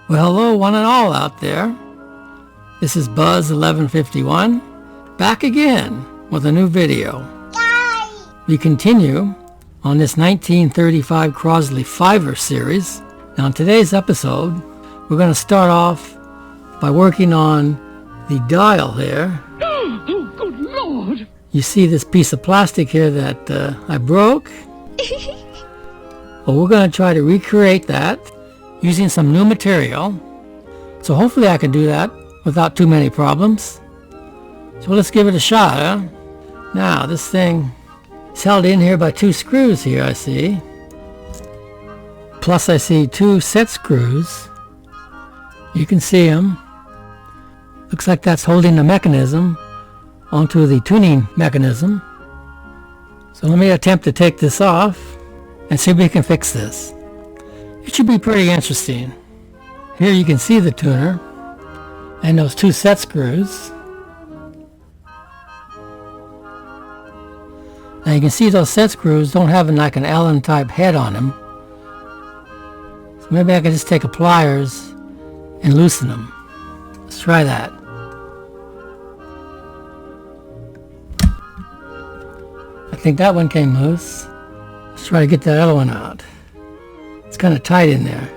Well, hello one and all out there. This is Buzz 1151, back again with a new video. Yay! We continue on this 1935 Crosley Fiver series. Now in today's episode, we're going to start off by working on the dial here. Oh, good Lord! You see this piece of plastic here that I broke? Well, we're going to try to recreate that using some new material. So hopefully I can do that without too many problems. So let's give it a shot, huh? Now this thing is held in here by two screws here, I see. Plus I see two set screws. You can see them. Looks like that's holding the mechanism onto the tuning mechanism. So let me attempt to take this off and see if we can fix this. It should be pretty interesting. Here you can see the tuner and those two set screws. Now you can see those set screws don't have like an Allen type head on them. So maybe I can just take a pliers and loosen them. Let's try that. I think that one came loose. Let's try to get that other one out. It's kind of tight in there.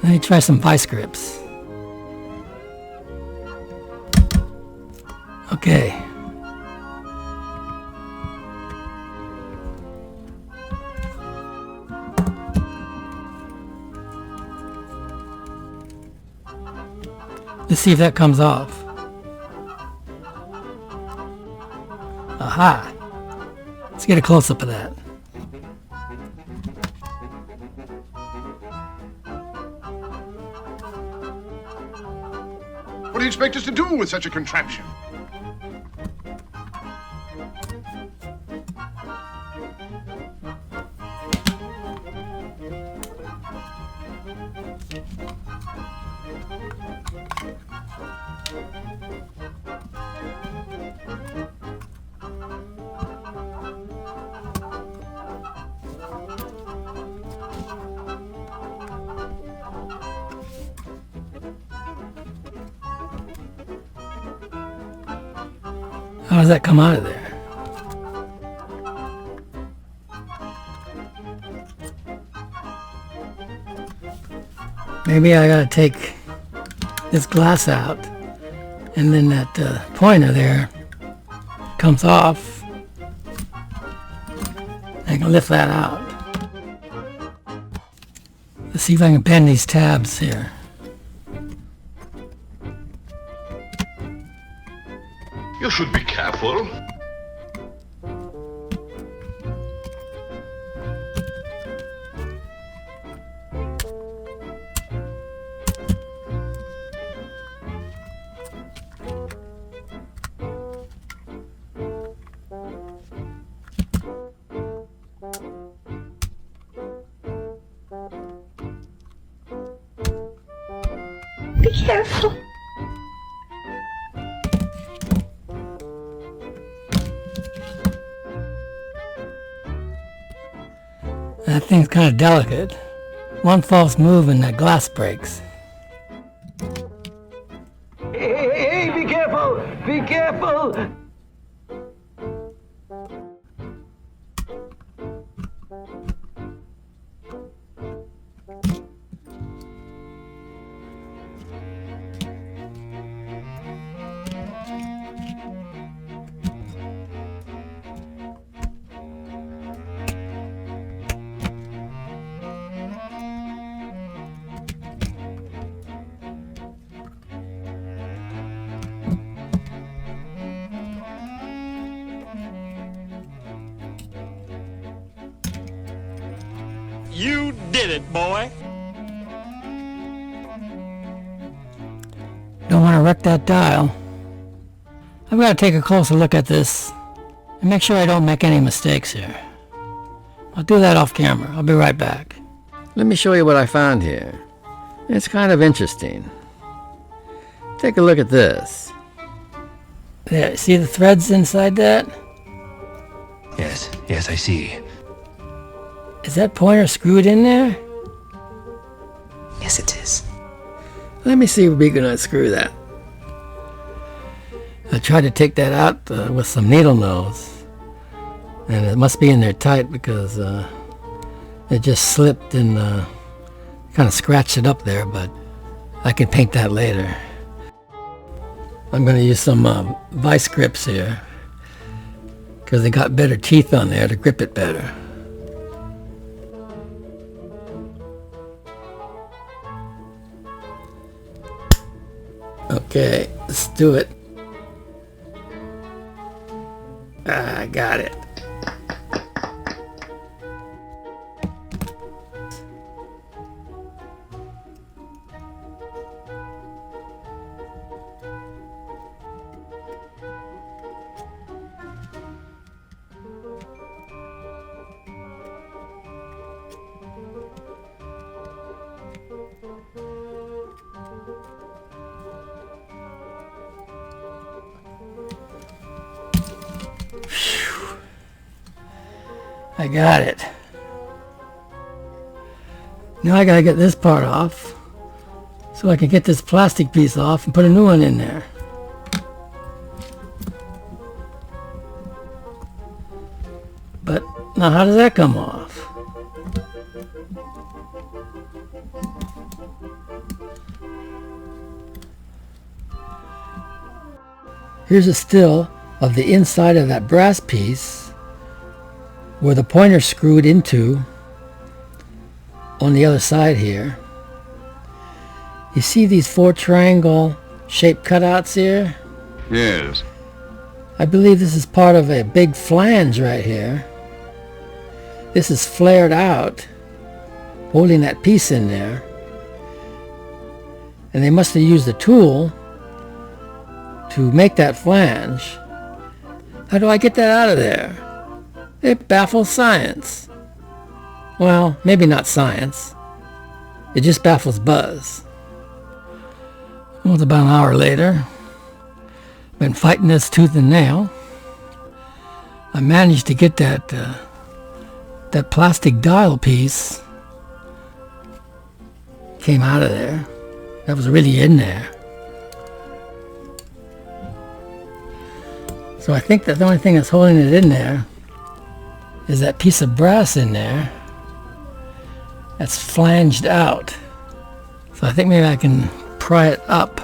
Let me try some vice grips. Okay. Let's see if that comes off. Aha! Let's get a close-up of that. What do you expect us to do with such a contraption? How does that come out of there? Maybe I gotta take this glass out, and then that pointer there comes off. I can lift that out. Let's see if I can bend these tabs here. You should be careful. Be careful. That thing's kind of delicate. One false move and that glass breaks. Hey, be careful! Be careful! You did it, boy. Don't want to wreck that dial. I've got to take a closer look at this and make sure I don't make any mistakes here. I'll do that off camera. I'll be right back. Let me show you what I found here. It's kind of interesting. Take a look at this. There, see the threads inside that? Yes, I see. Is that pointer screwed in there? Yes, it is. Let me see if we can unscrew that. I tried to take that out with some needle nose, and it must be in there tight because it just slipped and kind of scratched it up there, but I can paint that later. I'm going to use some vice grips here because they got better teeth on there to grip it better. Okay, let's do it. I got it. I got it. Now I gotta get this part off so I can get this plastic piece off and put a new one in there. But now how does that come off? Here's a still of the inside of that brass piece where the pointer screwed into on the other side here. You see these 4 triangle shaped cutouts here? Yes. I believe this is part of a big flange right here. This is flared out, holding that piece in there. And they must have used a tool to make that flange. How do I get that out of there? It baffles science. Well, maybe not science. It just baffles Buzz. Well, it's about an hour later. Been fighting this tooth and nail. I managed to get that plastic dial piece came out of there. That was really in there. So I think that the only thing that's holding it in there is that piece of brass in there that's flanged out. So I think maybe I can pry it up.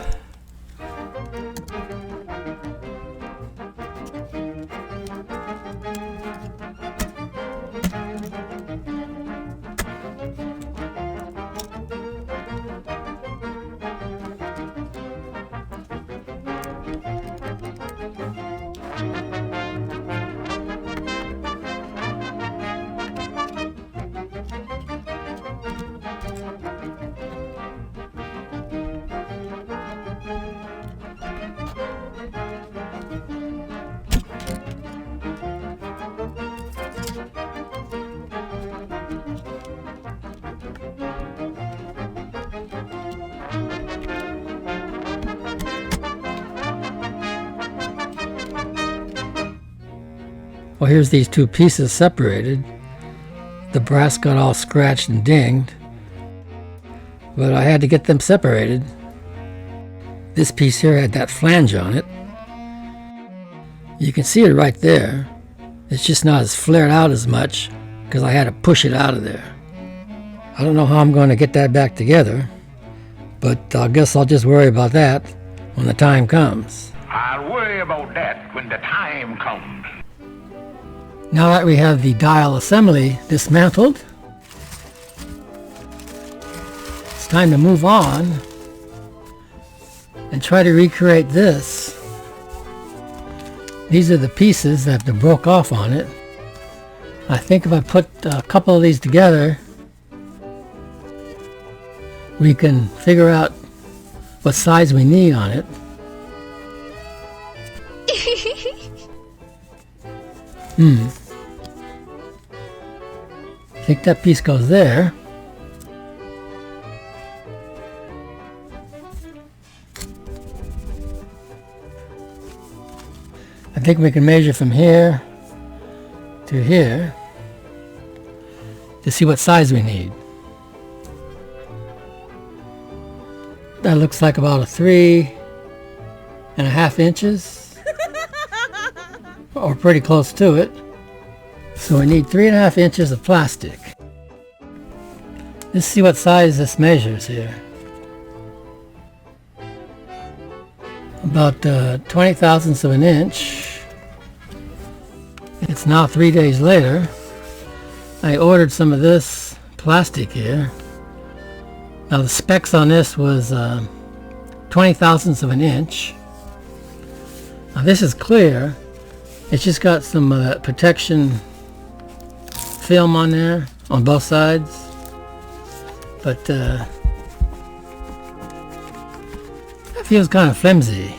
Well, here's these 2 pieces separated. The brass got all scratched and dinged, but I had to get them separated. This piece here had that flange on it. You can see it right there. It's just not as flared out as much because I had to push it out of there. I don't know how I'm going to get that back together, but I guess I'll just worry about that when the time comes. I'll worry about that when the time comes. Now that we have the dial assembly dismantled, it's time to move on and try to recreate this. These are the pieces that broke off on it. I think if I put a couple of these together, we can figure out what size we need on it. I think that piece goes there. I think we can measure from here to here. to see what size we need. That looks like about a 3.5 inches, or pretty close to it. So we need 3.5 inches of plastic. Let's see what size this measures here. About 20 thousandths of an inch. It's now 3 days later. I ordered some of this plastic here. Now the specs on this was 20 thousandths of an inch. Now this is clear. It's just got some protection film on there on both sides. But that feels kind of flimsy.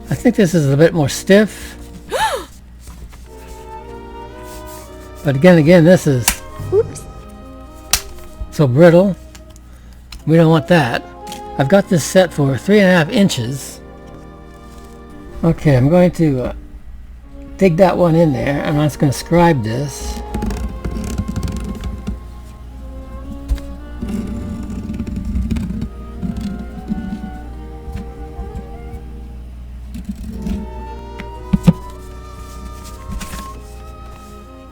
I think this is a bit more stiff. But again, this is so brittle. We don't want that. I've got this set for 3.5 inches. Okay, I'm going to dig that one in there, and I'm just going to scribe this.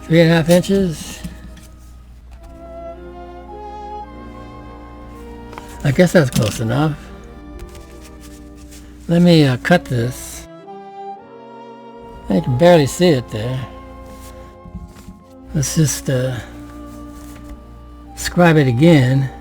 Three and a half inches. I guess that's close enough. Let me cut this. I can barely see it there. Let's just scribe it again.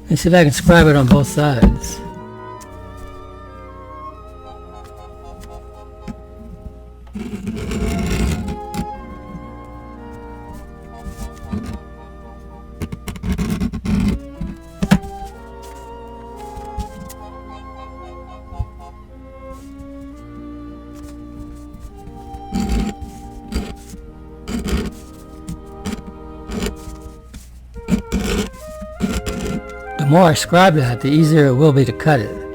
Let's see if I can scribe it on both sides. The more I scribe that, the easier it will be to cut it.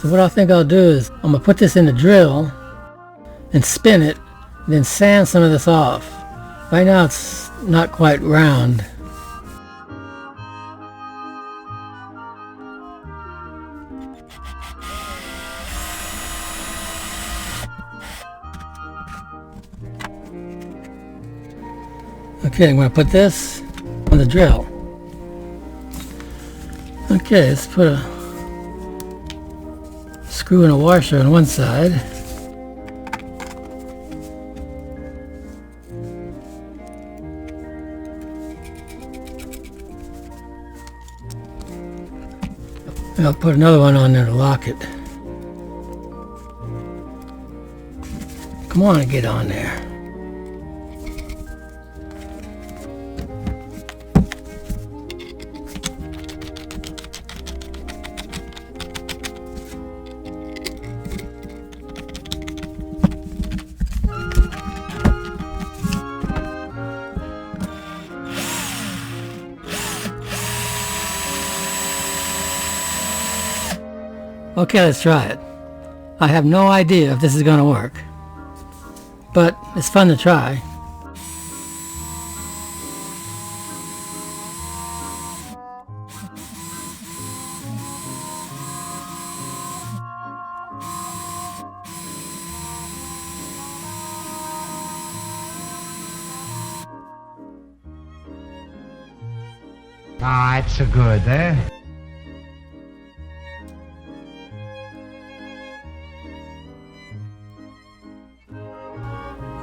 So what I think I'll do is I'm going to put this in the drill and spin it, and then sand some of this off. Right now it's not quite round. Okay, I'm going to put this on the drill. Okay, let's put a screw and a washer on one side. And I'll put another one on there to lock it. Come on and get on there. Okay, let's try it. I have no idea if this is going to work, but it's fun to try. Ah, it's so good, eh?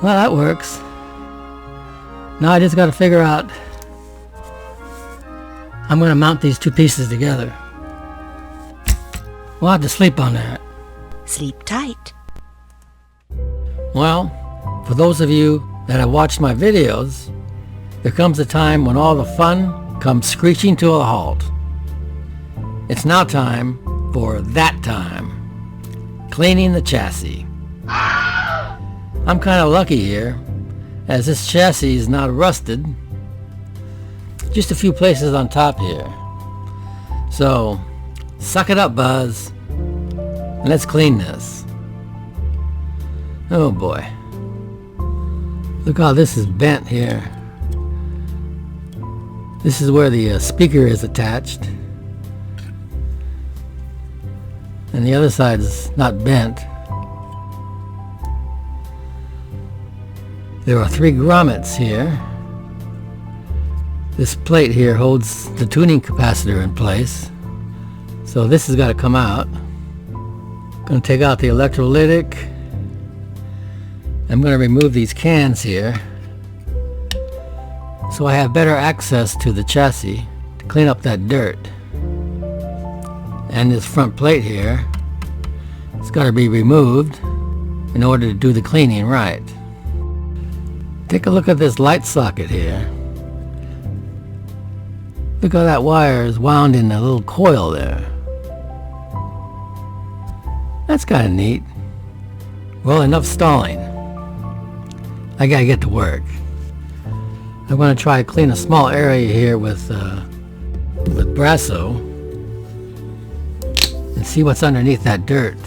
Well, that works. Now I just got to figure out, I'm going to mount these two pieces together. We'll have to sleep on that. Sleep tight. Well, for those of you that have watched my videos, there comes a time when all the fun comes screeching to a halt. It's now time for that time. Cleaning the chassis. I'm kind of lucky here, as this chassis is not rusted. Just a few places on top here. So, suck it up, Buzz. And let's clean this. Oh boy. Look how this is bent here. This is where the speaker is attached. And the other side is not bent. There are 3 grommets here. This plate here holds the tuning capacitor in place. So this has got to come out. Going to take out the electrolytic. I'm going to remove these cans here, so I have better access to the chassis to clean up that dirt. And this front plate here, it's got to be removed in order to do the cleaning right. Take a look at this light socket here. Look how that wire is wound in a little coil there. That's kind of neat. Well, enough stalling. I gotta get to work. I'm gonna try to clean a small area here with Brasso and see what's underneath that dirt.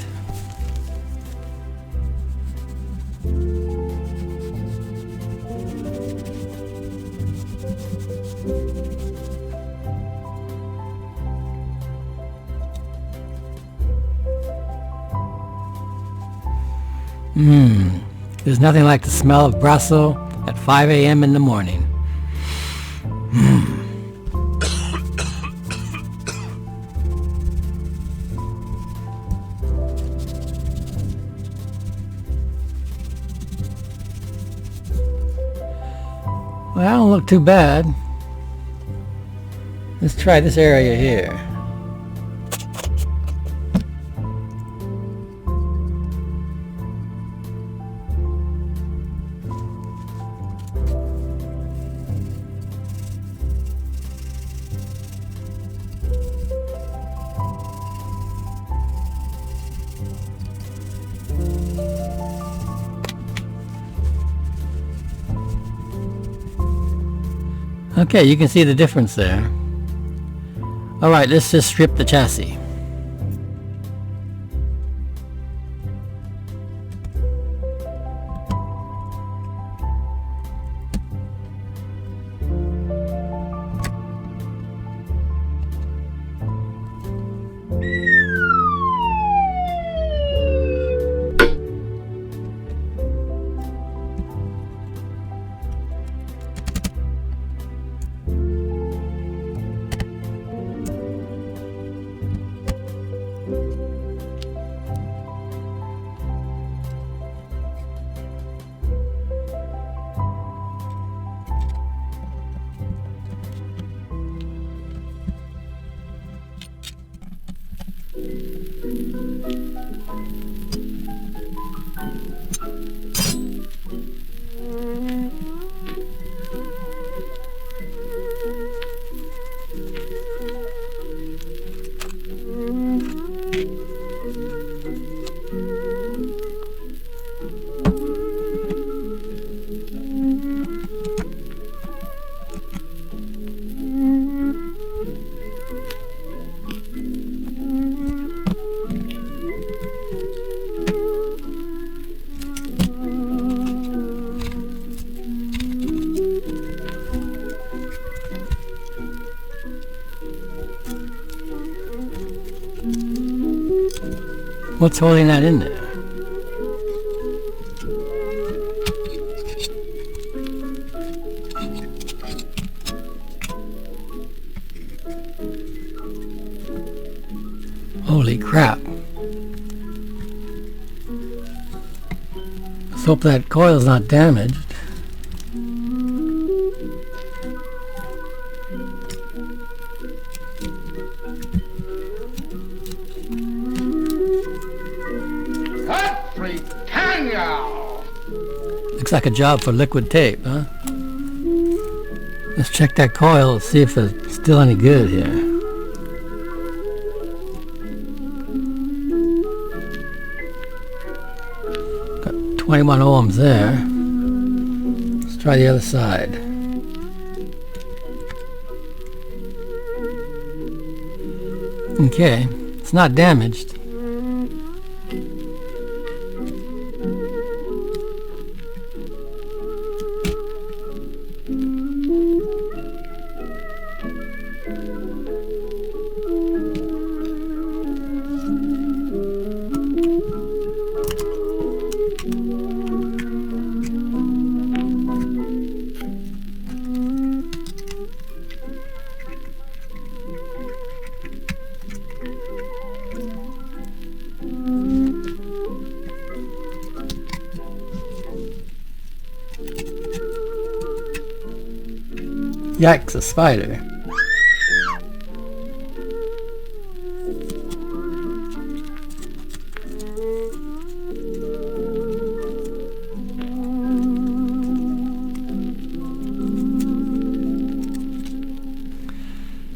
There's nothing like the smell of Brasso at 5 a.m. in the morning. Well, that don't look too bad. Let's try this area here. Okay, you can see the difference there. Alright, let's just strip the chassis. What's holding that in there? Holy crap. Let's hope that coil's not damaged. Looks like a job for liquid tape, huh? Let's check that coil, see if it's still any good here. Got 21 ohms there. Let's try the other side. Okay, it's not damaged. Yikes, a spider.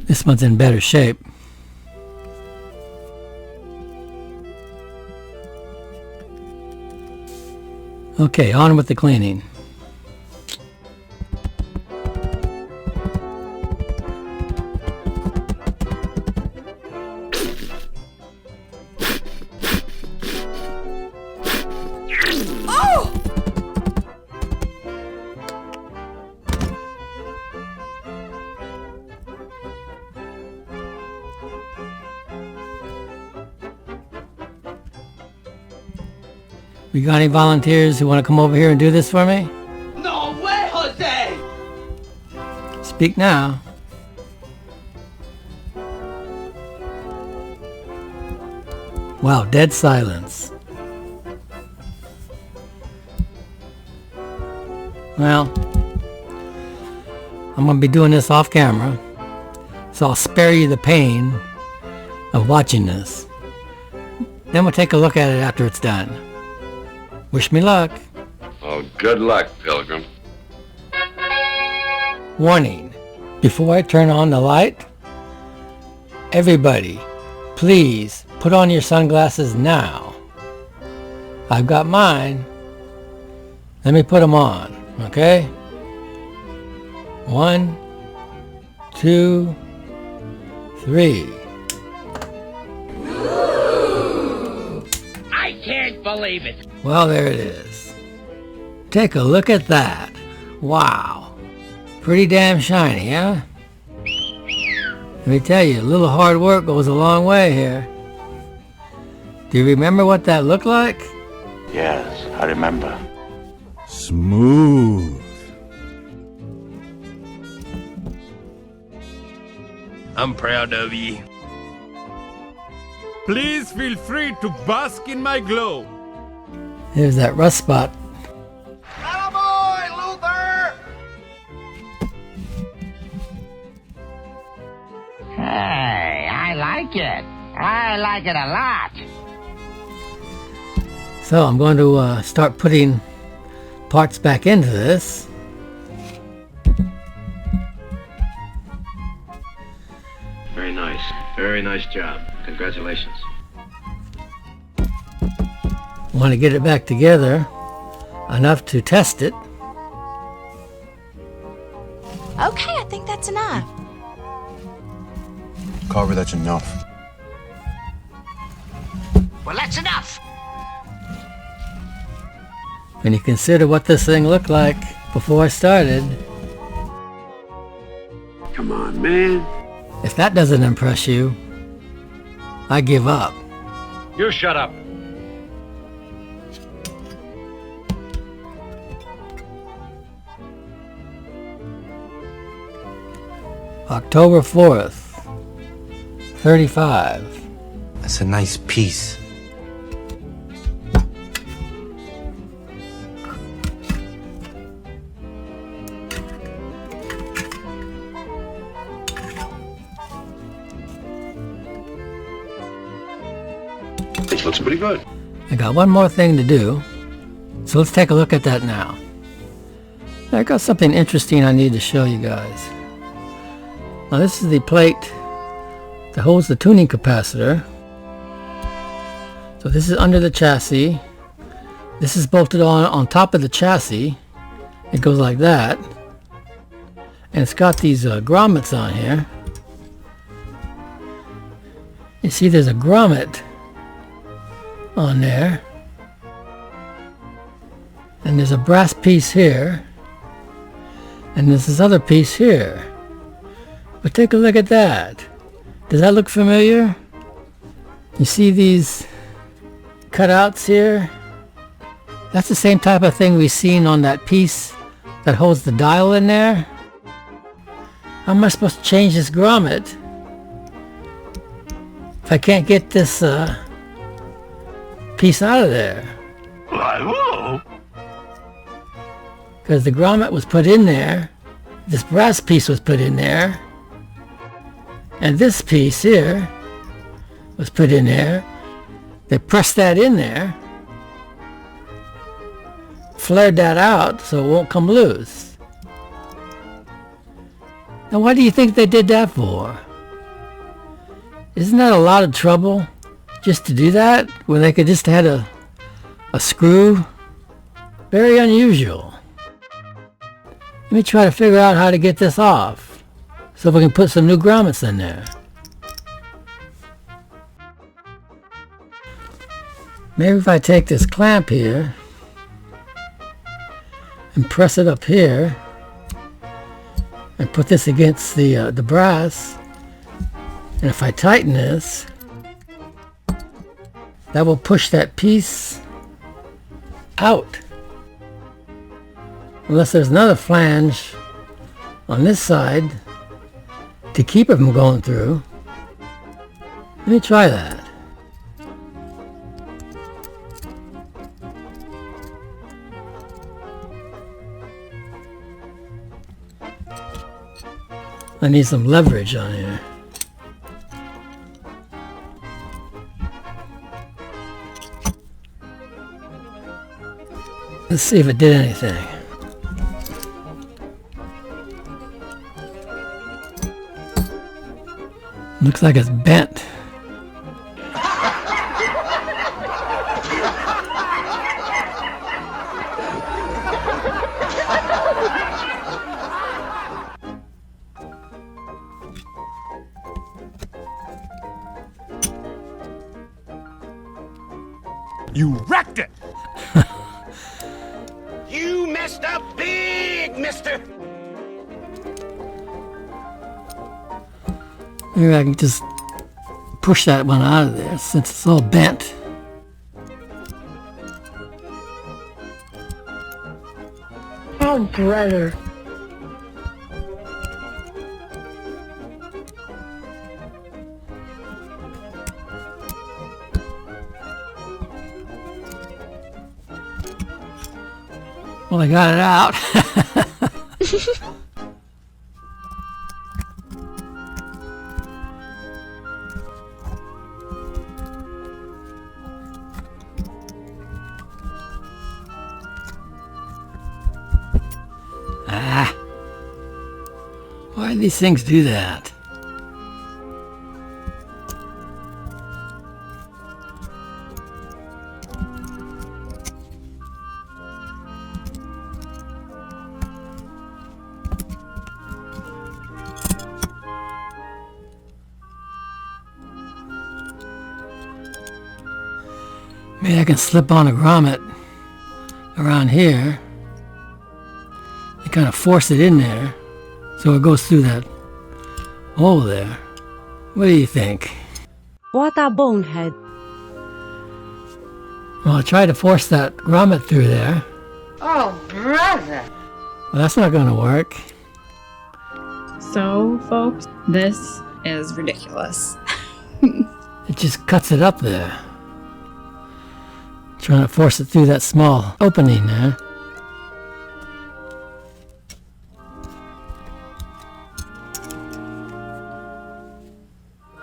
This one's in better shape. Okay, on with the cleaning. We got any volunteers who want to come over here and do this for me? No way, Jose! Speak now. Wow, dead silence. Well, I'm going to be doing this off camera, so I'll spare you the pain of watching this. Then we'll take a look at it after it's done. Wish me luck. Oh, good luck, Pilgrim. Warning, before I turn on the light, everybody, please put on your sunglasses now. I've got mine. Let me put them on, okay? 1, 2, 3. I can't believe it. Well, there it is. Take a look at that. Wow. Pretty damn shiny, huh? Let me tell you, a little hard work goes a long way here. Do you remember what that looked like? Yes, I remember. Smooth. I'm proud of ye. Please feel free to bask in my glow. There's that rust spot. Attaboy, Luther! Hey, I like it. I like it a lot. So I'm going to start putting parts back into this. Very nice. Very nice job. Congratulations. Want to get it back together enough to test it. Okay, I think that's enough. Carver, that's enough. Well, that's enough. When you consider what this thing looked like before I started, Come on, man. if that doesn't impress you, I give up. You shut up. October 4th, 35. That's a nice piece. This looks pretty good. I got one more thing to do, so let's take a look at that now. I got something interesting I need to show you guys. Now this is the plate that holds the tuning capacitor. So this is under the chassis. This is bolted on top of the chassis. It goes like that. And it's got these grommets on here. You see there's a grommet on there. And there's a brass piece here. And there's this other piece here. But take a look at that. Does that look familiar? You see these cutouts here? That's the same type of thing we've seen on that piece that holds the dial in there. How am I supposed to change this grommet if I can't get this piece out of there? Because the grommet was put in there, this brass piece was put in there, and this piece here was put in there. They pressed that in there, flared that out so it won't come loose. Now why do you think they did that for? Isn't that a lot of trouble just to do that when they could just had a screw? Very unusual. Let me try to figure out how to get this off so we can put some new grommets in there. Maybe if I take this clamp here and press it up here and put this against the brass, and if I tighten this, that will push that piece out. Unless there's another flange on this side to keep it from going through. Let me try that. I need some leverage on here. Let's see if it did anything. Looks like it's bent. You wrecked it! You messed up big, mister! Maybe I can just push that one out of there since it's all bent. Oh, brother. Well, I got it out. Why do these things do that? Maybe I can slip on a grommet around here and kind of force it in there so it goes through that hole there. What do you think? What a bonehead. Well, I tried to force that grommet through there. Oh, brother. Well, that's not going to work. So, folks, this is ridiculous. It just cuts it up there. Trying to force it through that small opening there.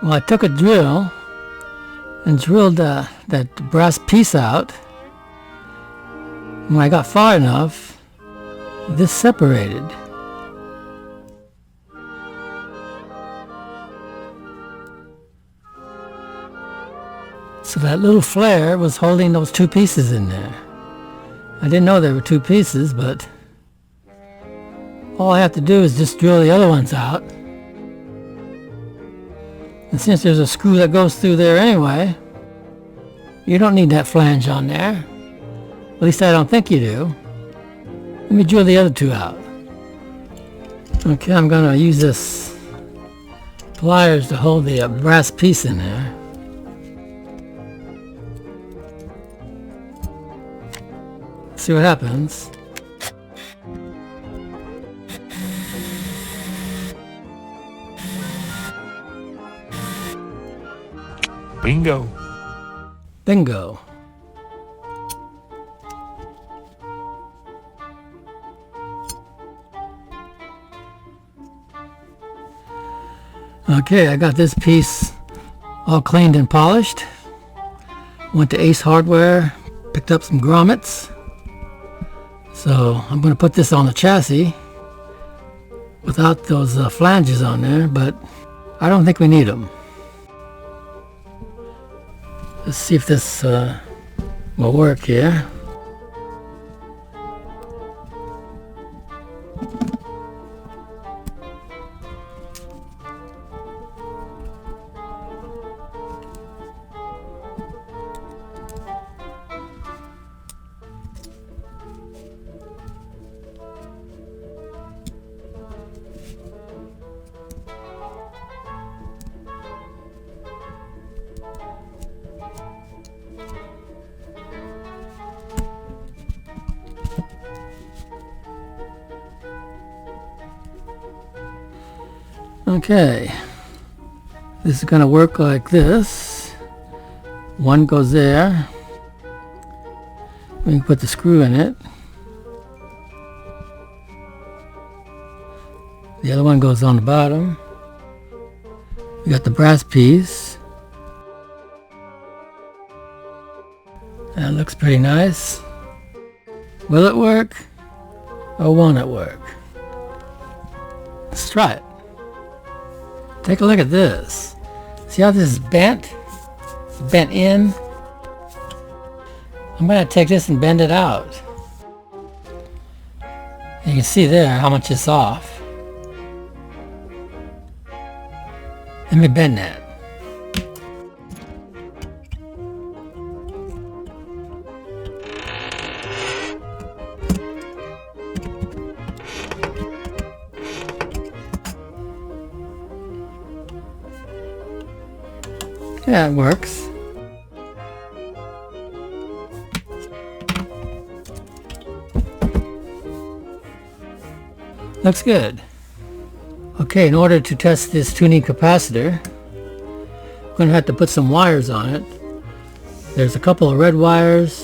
Well, I took a drill and drilled that brass piece out. When I got far enough, this separated. So that little flare was holding those two pieces in there. I didn't know there were two pieces, but all I have to do is just drill the other ones out. And since there's a screw that goes through there anyway, you don't need that flange on there. At least I don't think you do. Let me drill the other two out. Okay, I'm going to use this pliers to hold the brass piece in there. See what happens. Bingo. Bingo. Okay, I got this piece all cleaned and polished. Went to Ace Hardware, picked up some grommets. So I'm going to put this on the chassis without those flanges on there, but I don't think we need them. Let's see if this will work here. Okay, this is going to work like this. One goes there. We can put the screw in it. The other one goes on the bottom. We got the brass piece. That looks pretty nice. Will it work or won't it work? Let's try it. Take a look at this. See how this is bent? It's bent in. I'm going to take this and bend it out. You can see there how much it's off. Let me bend that. Yeah, it works. Looks good. Okay, in order to test this tuning capacitor, I'm going to have to put some wires on it. There's a couple of red wires,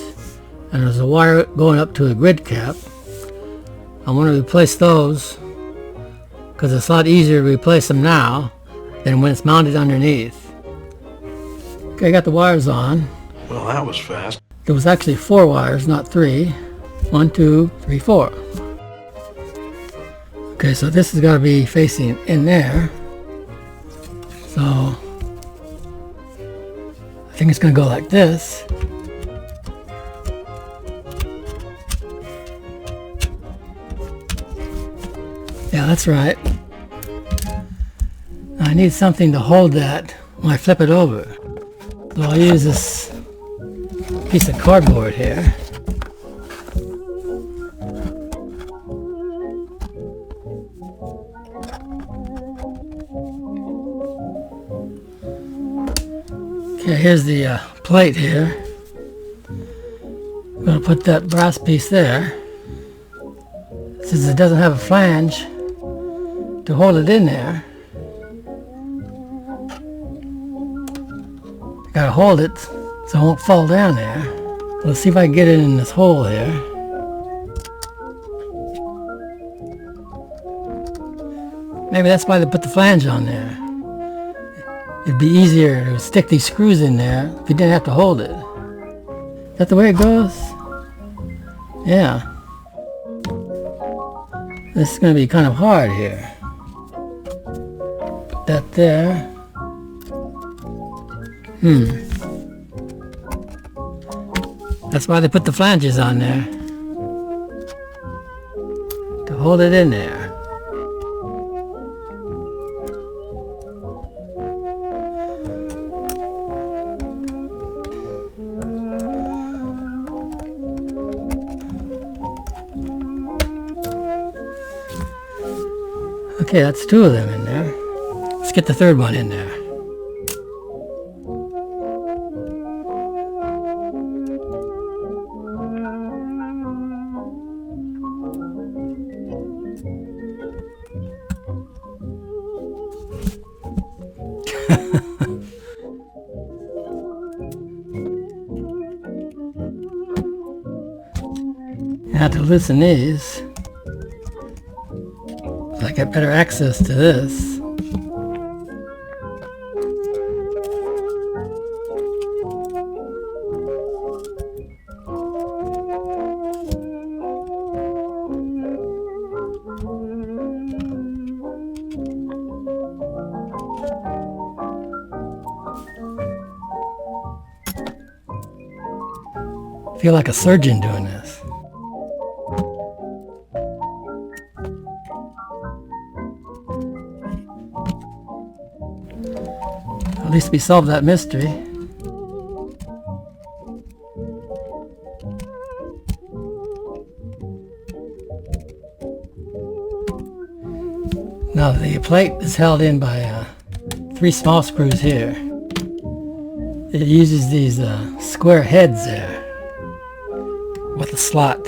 and there's a wire going up to the grid cap. I want to replace those because it's a lot easier to replace them now than when it's mounted underneath. Okay, I got the wires on. Well, that was fast. There was actually 4 wires, not 3. 1, 2, 3, 4. Okay, so this has got to be facing in there. So I think it's going to go like this. Yeah, that's right. Now I need something to hold that when I flip it over. So I'll use this piece of cardboard here. Okay, here's the plate here. I'm going to put that brass piece there. Since it doesn't have a flange to hold it in there, Gotta hold it so it won't fall down there. Let's see if I can get it in this hole here. Maybe that's why they put the flange on there. It'd be easier to stick these screws in there if you didn't have to hold it. Is that the way it goes? Yeah. This is going to be kind of hard here. Put that there. That's why they put the flanges on there. To hold it in there. Okay, that's two of them in there. Let's get the third one in there. You have to loosen these. I get better access to this. I feel like a surgeon doing this. At least we solved that mystery. Now the plate is held in by 3 small screws here. It uses these square heads there with a slot.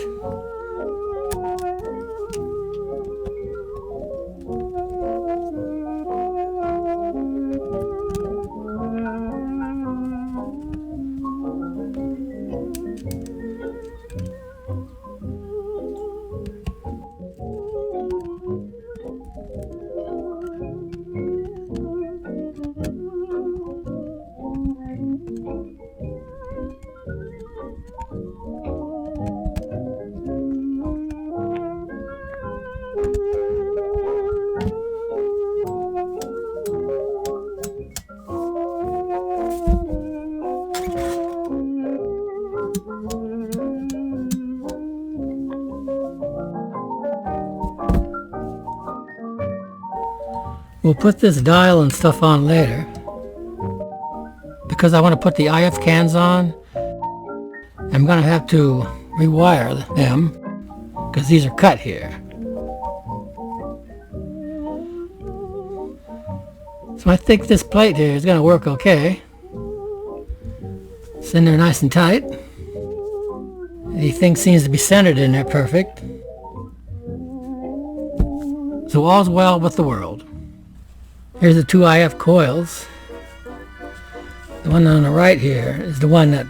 We'll put this dial and stuff on later. Because I want to put the IF cans on, I'm going to have to rewire them because these are cut here. So I think this plate here is going to work okay. It's in there nice and tight. The thing seems to be centered in there perfect. So all's well with the world. Here's the 2 IF coils. The one on the right here is the one that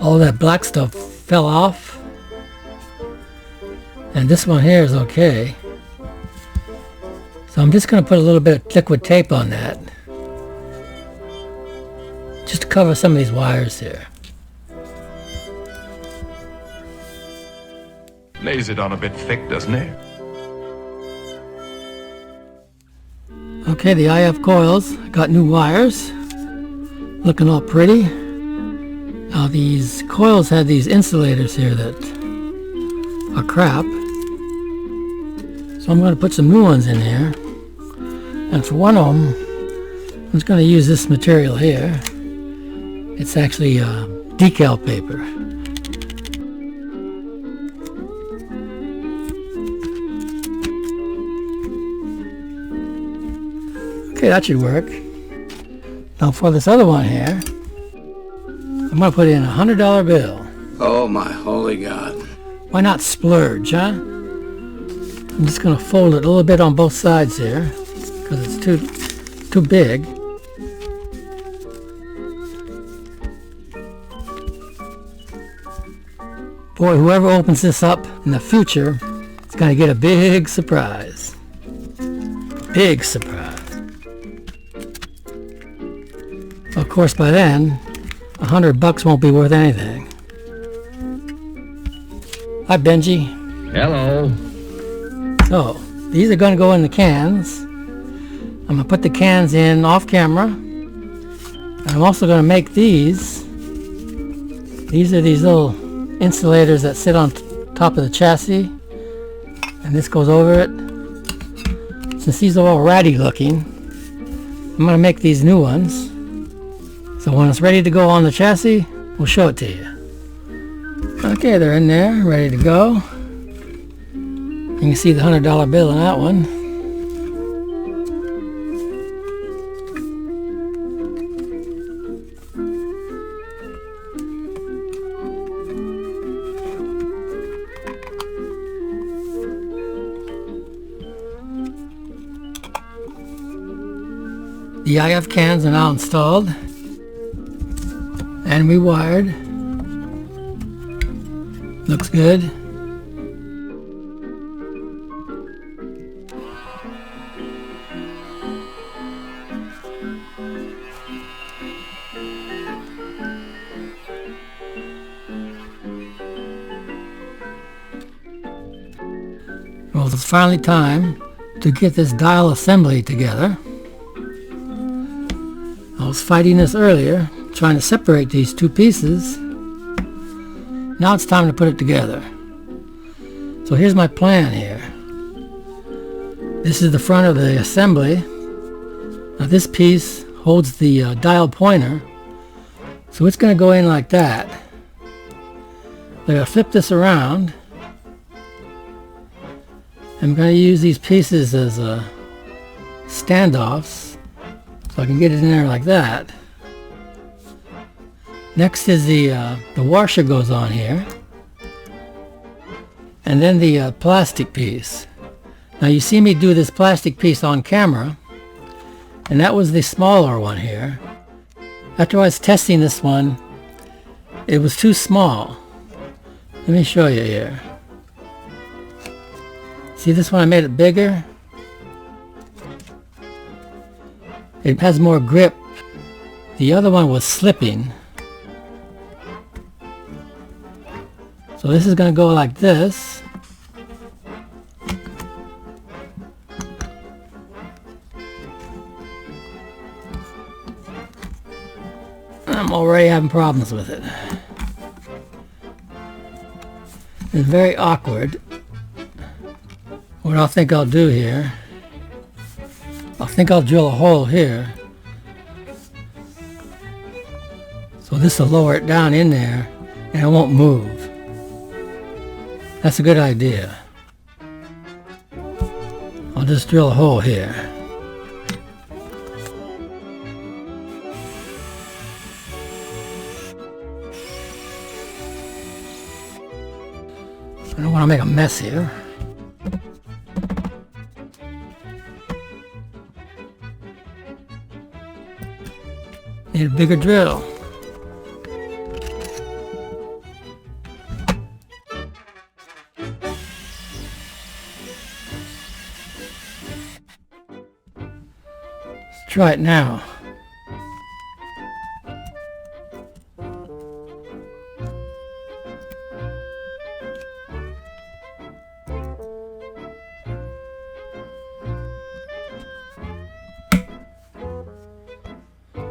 all that black stuff fell off. And this one here is okay. So I'm just going to put a little bit of liquid tape on that. Just to cover some of these wires here. Lays it on a bit thick, doesn't it? Okay, the IF coils got new wires, looking all pretty. Now these coils had these insulators here that are crap, so I'm going to put some new ones in here. And for one of them, I'm just going to use this material here. It's actually decal paper. Okay, that should work. Now for this other one here, I'm going to put in a $100 bill. Oh my holy God. Why not splurge, huh? I'm just going to fold it a little bit on both sides here because it's too big. Boy, whoever opens this up in the future is going to get a big surprise. Big surprise. Of course, by then, $100 won't be worth anything. Hi, Benji. Hello. So, these are going to go in the cans. I'm going to put the cans in off camera. And I'm also going to make these. These are these little insulators that sit on top of the chassis. And this goes over it. Since these are all ratty looking, I'm going to make these new ones. So when it's ready to go on the chassis, we'll show it to you. Okay, they're in there, ready to go. You can see the $100 bill in that one. The IF cans are now installed and rewired. Looks good. Well, it's finally time to get this dial assembly together. I was fighting this earlier, trying to separate these two pieces. Now it's time to put it together. So here's my plan here. This is the front of the assembly. Now this piece holds the dial pointer. So it's going to go in like that. I'm going to flip this around. I'm going to use these pieces as standoffs. So I can get it in there like that. Next is the washer goes on here. And then the plastic piece. Now you see me do this plastic piece on camera. And that was the smaller one here. After I was testing this one, it was too small. Let me show you here. See this one, I made it bigger. It has more grip. The other one was slipping. So this is going to go like this. I'm already having problems with it. It's very awkward. What I think I'll do here, I think I'll drill a hole here. So this will lower it down in there and it won't move. That's a good idea. I'll just drill a hole here. I don't want to make a mess here. Need a bigger drill. Let's try it now.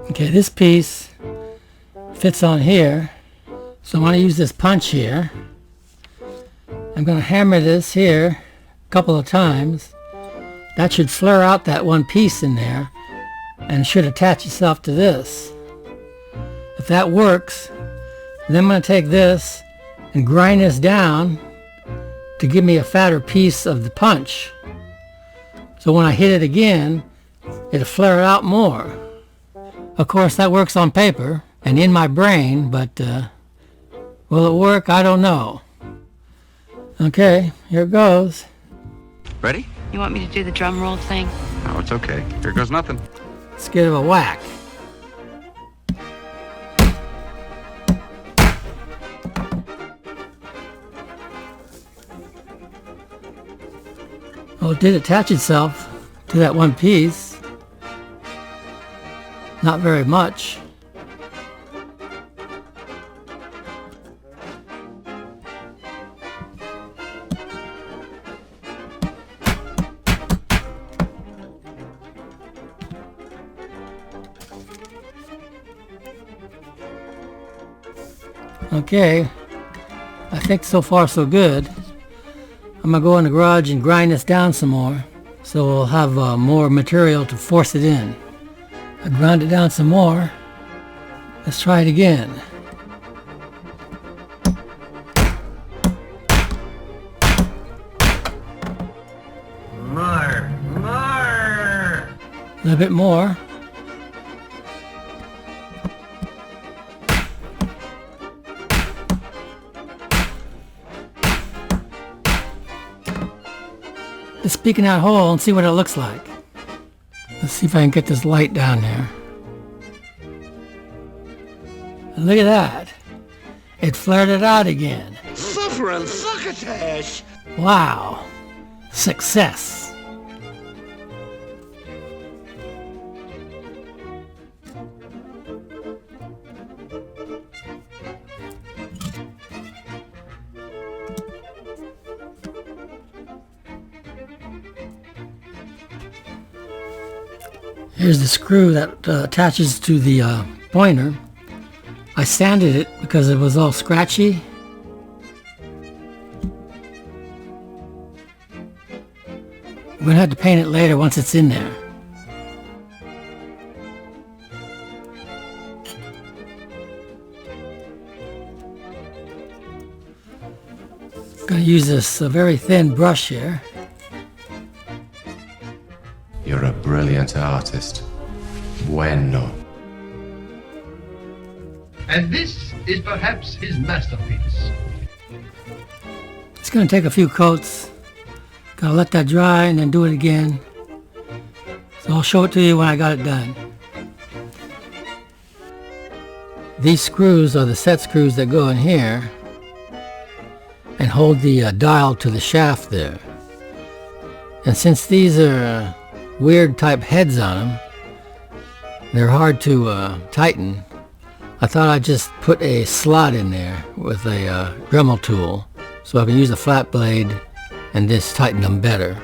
Okay, this piece fits on here, so I'm going to use this punch here. I'm going to hammer this here a couple of times. That should flare out that one piece in there and should attach itself to this. If that works, then I'm going to take this and grind this down to give me a fatter piece of the punch. So when I hit it again, it'll flare out more. Of course, that works on paper and in my brain, but will it work? I don't know. Okay, here it goes. Ready? You want me to do the drum roll thing? No, it's okay. Here goes nothing. Let's give it a whack. Well, it did attach itself to that one piece. Not very much. Okay, I think so far so good. I'm gonna go in the garage and grind this down some more, so we'll have more material to force it in. I ground it down some more. Let's try it again. More. A little bit more. Let's peek in that hole and see what it looks like. Let's see if I can get this light down there. And look at that. It flared it out again. Suffering succotash. Wow. Success. Here's the screw that attaches to the pointer. I sanded it because it was all scratchy. We're going to have to paint it later once it's in there. I'm going to use this very thin brush here. You're a brilliant artist. Bueno. And this is perhaps his masterpiece. It's going to take a few coats. Gotta let that dry and then do it again. So I'll show it to you when I got it done. These screws are the set screws that go in here and hold the dial to the shaft there. And since these are weird type heads on them, they're hard to tighten. I thought I'd just put a slot in there with a Dremel tool so I can use a flat blade and this tighten them better.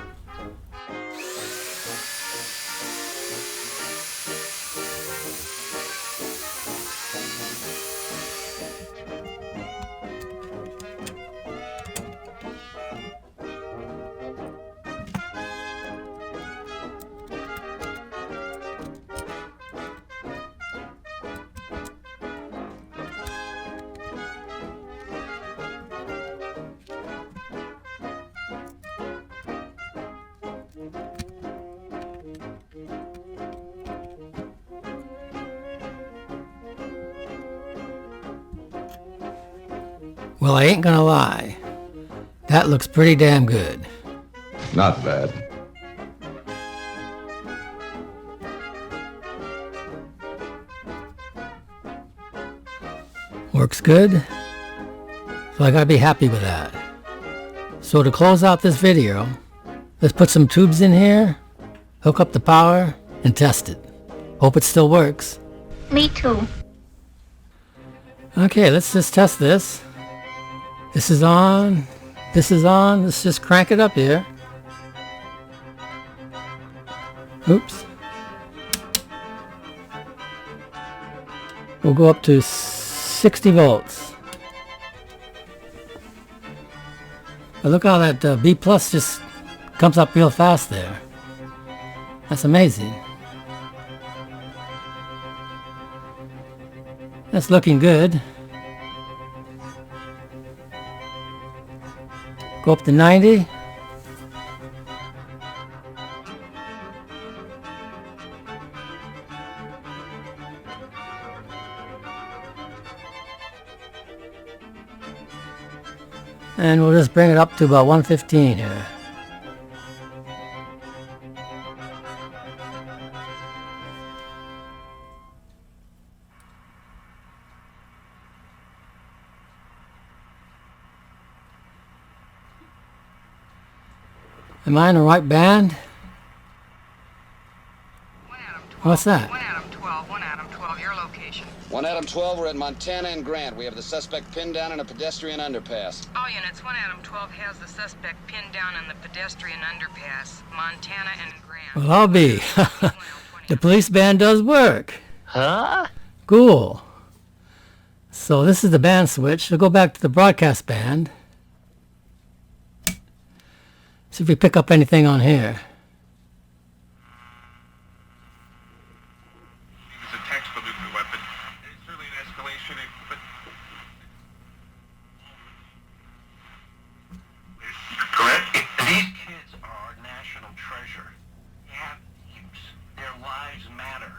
Well, I ain't gonna lie. That looks pretty damn good. Not bad. Works good. So I gotta be happy with that. So to close out this video, let's put some tubes in here, hook up the power, and test it. Hope it still works. Me too. Okay, let's just test this. This is on. This is on. Let's just crank it up here. Oops. We'll go up to 60 volts. But look how that B plus just comes up real fast there. That's amazing. That's looking good. Go up to 90. And we'll just bring it up to about 115 here. Am I in the right band? What's that? 1 Adam 12, 1 Adam 12, your location. 1 Adam 12, we're at Montana and Grant. We have the suspect pinned down in a pedestrian underpass. All units, 1 Adam 12 has the suspect pinned down in the pedestrian underpass, Montana and Grant. Well, I'll be. The police band does work. Huh? Cool. So this is the band switch. We'll go back to the broadcast band. See if we pick up anything on here. It's a textbook weapon. It's certainly an escalation, but... Correct? These kids are our national treasure. They have use. Their lives matter.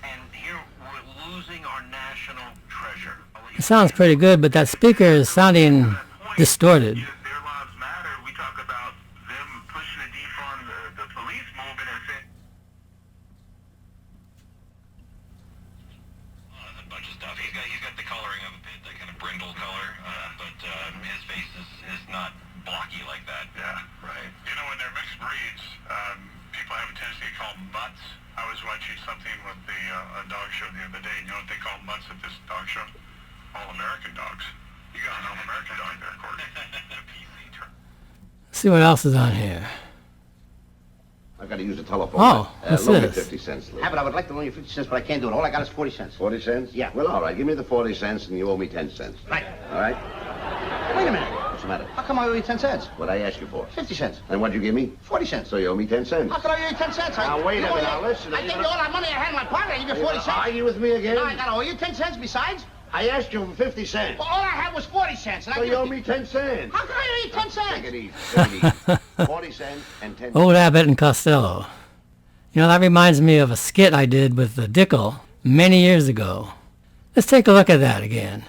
And here we're losing our national treasure. It sounds pretty good, but that speaker is sounding distorted. Their lives matter. We talk about them pushing a defund the police movement and saying... A bunch of stuff. He's got the coloring of a bit, that kind of brindle color, but his face is not blocky like that. Yeah, right. You know, when they're mixed breeds, people have a tendency to call them mutts. I was watching something with a dog show the other day. You know what they call mutts at this dog show? All-American dogs. You got an all-American dog there, of course. PC term. See what else is on here. I've got to use the telephone. Oh, what's loan me this? 50 cents, Lou. Have it, I would like to loan you 50 cents, but I can't do it. All I got is 40 cents. 40 cents? Yeah. Well, all right. Give me the 40 cents and you owe me 10 cents. Right. All right? Wait a minute. What's the matter? How come I owe you 10 cents? What'd I ask you for? 50 cents. And what'd you give me? 40 cents. So you owe me 10 cents. How could I owe you 10 cents? Now, wait a minute. Now, listen. I gave you all that money I had in my pocket. I give you 40 cents. Argue with me again? Now I got to owe you 10 cents besides? I asked you for 50 cents. Well, all I had was 40 cents. And So I you owe me 10 cents. How can I owe you 10 cents? Take it easy. Take it easy. 40 cents and 10 cents. Old Abbott and Costello. You know, that reminds me of a skit I did with the Dickel many years ago. Let's take a look at that again.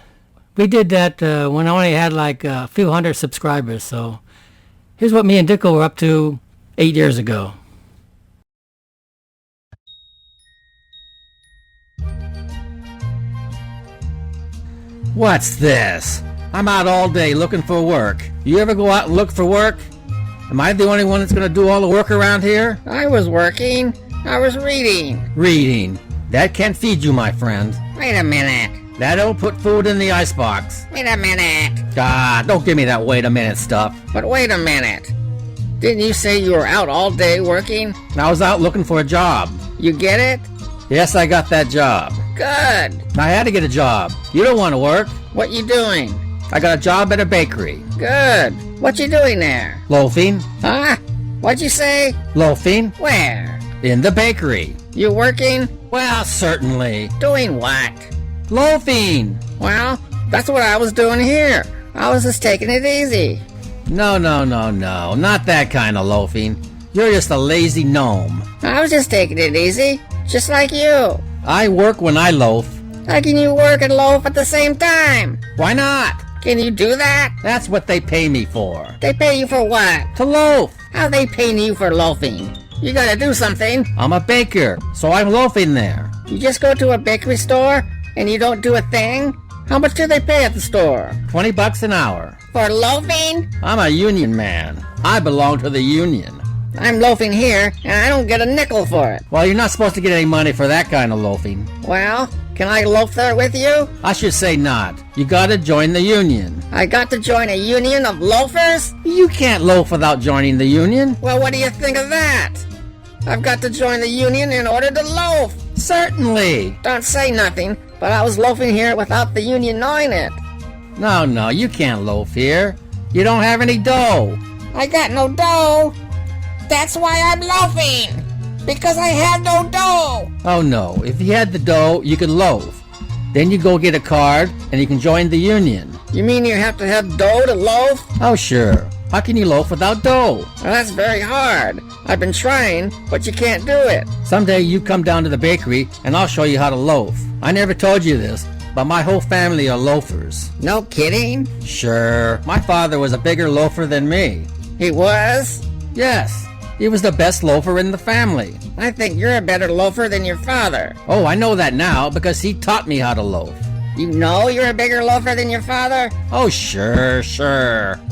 We did that when I only had like a few hundred subscribers, so here's what me and Dickel were up to 8 years ago. What's this? I'm out all day looking for work. You ever go out and look for work? Am I the only one that's going to do all the work around here? I was working. I was reading. Reading. That can't feed you, my friend. Wait a minute. That'll put food in the icebox. Wait a minute. Ah, don't give me that wait a minute stuff. But wait a minute. Didn't you say you were out all day working? I was out looking for a job. You get it? Yes, I got that job. Good. I had to get a job. You don't want to work. What you doing? I got a job at a bakery. Good. What you doing there? Loafing. Huh? What'd you say? Loafing. Where? In the bakery. You working? Well, certainly. Doing what? Loafing. Well, that's what I was doing here. I was just taking it easy. No. Not that kind of loafing. You're just a lazy gnome. I was just taking it easy. Just like you. I work when I loaf. How can you work and loaf at the same time? Why not? Can you do that? That's what they pay me for. They pay you for what? To loaf. How they paying you for loafing? You gotta do something. I'm a baker, so I'm loafing there. You just go to a bakery store and you don't do a thing? How much do they pay at the store? $20 an hour. For loafing? I'm a union man. I belong to the union. I'm loafing here, and I don't get a nickel for it. Well, you're not supposed to get any money for that kind of loafing. Well, can I loaf there with you? I should say not. You gotta join the union. I got to join a union of loafers? You can't loaf without joining the union. Well, what do you think of that? I've got to join the union in order to loaf. Certainly. Don't say nothing, but I was loafing here without the union knowing it. No, you can't loaf here. You don't have any dough. I got no dough. That's why I'm loafing. Because I have no dough. Oh no, if you had the dough, you could loaf. Then you go get a card and you can join the union. You mean you have to have dough to loaf? Oh sure. How can you loaf without dough? Well, that's very hard. I've been trying, but you can't do it. Someday you come down to the bakery and I'll show you how to loaf. I never told you this, but my whole family are loafers. No kidding? Sure. My father was a bigger loafer than me. He was? Yes. He was the best loafer in the family. I think you're a better loafer than your father. Oh, I know that now because he taught me how to loaf. You know you're a bigger loafer than your father? Oh, sure.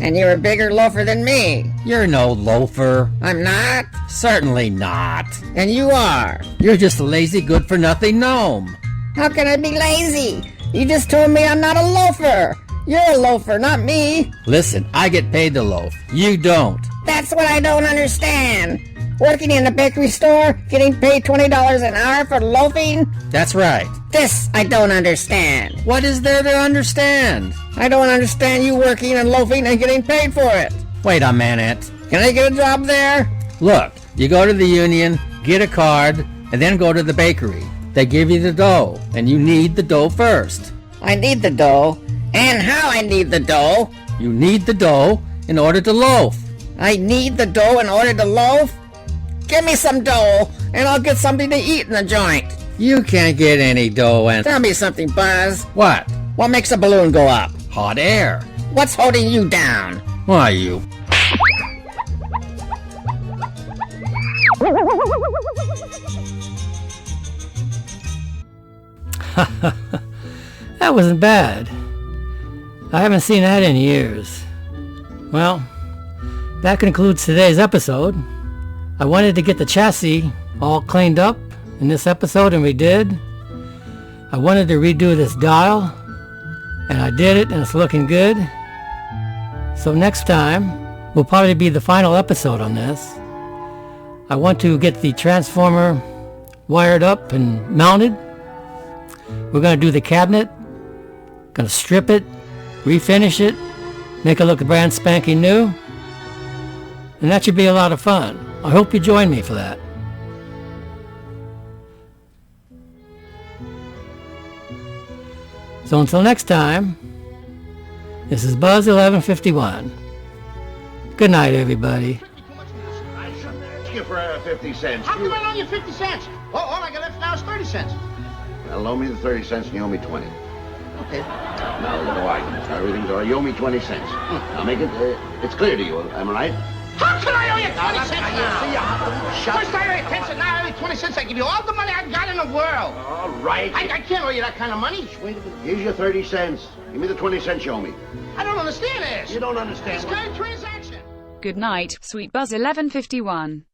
And you're a bigger loafer than me. You're no loafer. I'm not? Certainly not. And you are. You're just a lazy good-for-nothing gnome. How can I be lazy? You just told me I'm not a loafer. You're a loafer, not me. Listen, I get paid to loaf. You don't. That's what I don't understand. Working in a bakery store, getting paid $20 an hour for loafing? That's right. This I don't understand. What is there to understand? I don't understand you working and loafing and getting paid for it. Wait a minute. Can I get a job there? Look, you go to the union, get a card, and then go to the bakery. They give you the dough, and you knead the dough first. I need the dough. And how I need the dough? You knead the dough in order to loaf. I need the dough in order to loaf? Give me some dough, and I'll get something to eat in the joint. You can't get any dough and... Tell me something, Buzz. What? What makes a balloon go up? Hot air. What's holding you down? Why, you... That wasn't bad. I haven't seen that in years. Well, that concludes today's episode. I wanted to get the chassis all cleaned up in this episode, and we did. I wanted to redo this dial, and I did it, and it's looking good. So next time will probably be the final episode on this. I want to get the transformer wired up and mounted. We're going to do the cabinet, going to strip it, refinish it, make it look brand spanking new, and that should be a lot of fun. I hope you join me for that. So until next time, this is Buzz 1151. Good night, everybody. You for 50 cents. How come I loan you 50 cents? Well, all I got left now is 30 cents. Now loan me the 30 cents and you owe me 20. Okay. Now, no arguments. Everything's all right. You owe me 20 cents. Now make it, it's clear to you, am I right? How can I owe you 20 cents now? First I owe you 10 cents, now I owe you 20 cents. I give you all the money I've got in the world. All right. I can't owe you that kind of money. Wait a minute. Here's your 30 cents. Give me the 20 cents you owe me. I don't understand this. You don't understand. It's kind of transaction. Good night, Sweet Buzz 1151.